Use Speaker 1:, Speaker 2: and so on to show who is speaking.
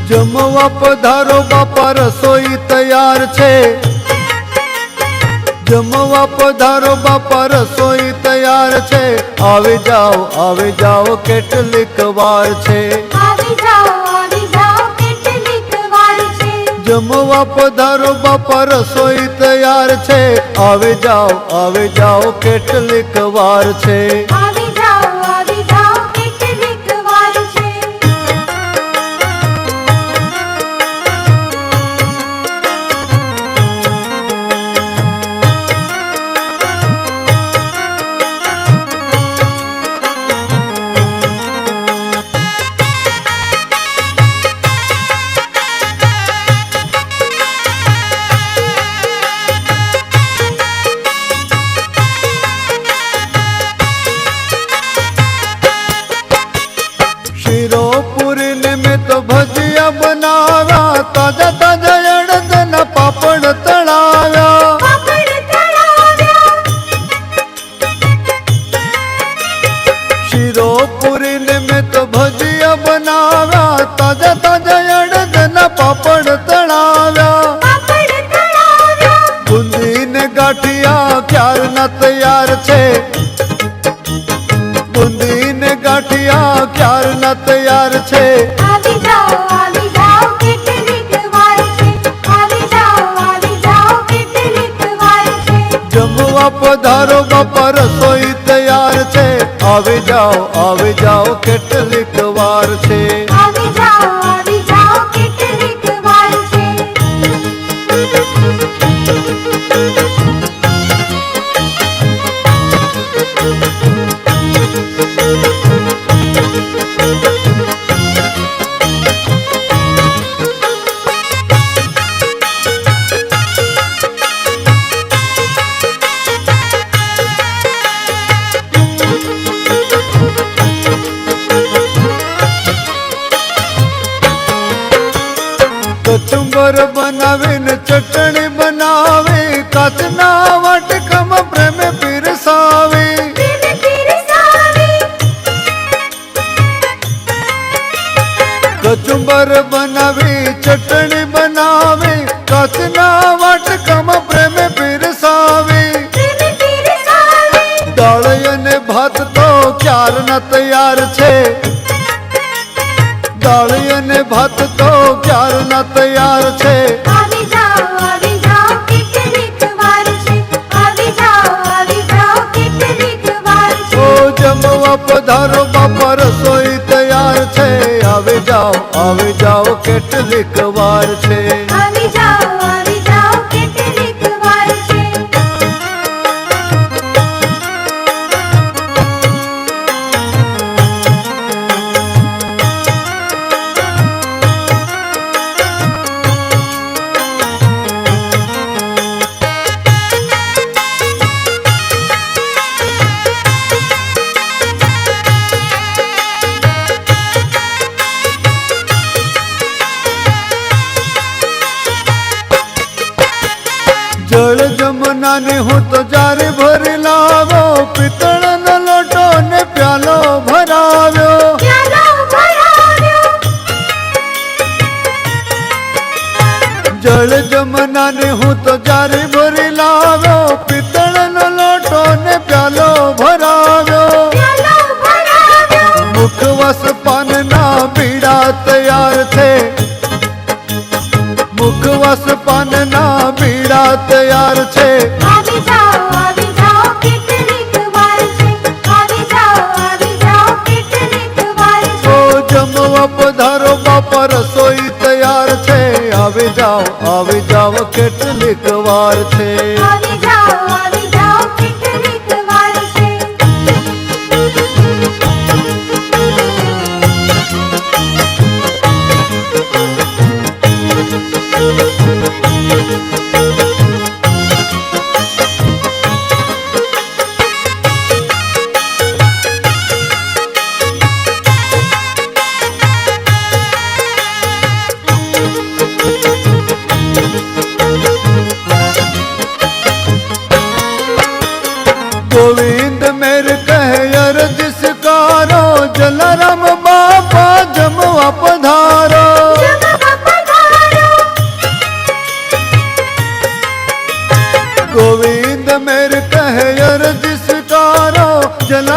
Speaker 1: जमवा पधारो बापा रसोई तैयार छे। जमवा पधारो बापा रसोई तैयार छे। आवी जाओ केटलीक वार छे।
Speaker 2: आवी जाओ केटलीक वार छे।
Speaker 1: जमवा पधारो बापा रसोई तैयार छे। आवी जाओ केटलीक वार छे।
Speaker 2: आवी जाओ केटलीक वार छे।
Speaker 1: शिरोपुरी में तो भजिया बनाव्या। ताजा ताजा अड़दना पापड़ तळाव्या।
Speaker 2: पापड़ तळाव्या।
Speaker 1: शिरोपुरी में तो भजिया बनाव्या। ताजा ताजा अड़दना पापड़ तळाव्या।
Speaker 2: पापड़ तळाव्या।
Speaker 1: बूंदी ने गाठिया क्यार ना तैयार छे। बूंदी ने गाठिया क्यार ना तैयार छे।
Speaker 2: आवी जाओ केटलीक वार छे। आवी जाओ केटलीक वार छे।
Speaker 1: जमवा पधारो बापा रसोई तैयार छे। आवी जाओ केटलीक वार छे।
Speaker 2: आवी जाओ केटलीक वार छे।
Speaker 1: कचुंबर बनावीने चटणी बनावे। काचना वाटकम प्रेम पीरसावे। कचुंबर बनावी चटणी बनावे। काचना वाटकम प्रेम पीरसावे। दाळ अने भात तो क्यार ना तैयार छे। दाळ अने भात तो क्यार ना तैयार छे।
Speaker 2: आवी जाओ केटलीक वार छे। आवी जाओ केटलीक वार छे।
Speaker 1: ओ जमवा पधारो बापा रसोई तैयार छे। आवी जाओ केटलीक वार छे।
Speaker 2: आवी जाओ केटलीक वार छे।
Speaker 1: जल जमुना ने हूँ तो जारी भरी लावो। पितळ न लोटो ने प्यालो भराव्यो।
Speaker 2: प्यालो भराव्यो।
Speaker 1: जल जमुना ने हूँ तो जारी भरी लाव्यो। पितळ न लोटो ने प्यालो भराव्यो।
Speaker 2: प्यालो भराव्यो।
Speaker 1: मुखवास पान ना बीड़ा तैयार थे। मुखवास पान ना बीड़ा तैयार छे।
Speaker 2: आवी जाओ केटलीक वार छे। आवी जाओ केटलीक वार छे।
Speaker 1: ओ जमवा पधारो बापा रसोई तैयार छे। आवी जाओ केटलीक वार छे।
Speaker 2: आवी जाओ केटलीक वार छे।
Speaker 1: गोविंद मेर कहे अर्ज स्वीकारो। जलाराम बापा जमवा पधारो। गोविंद मेर कहे अर्ज स्वीकारो, जला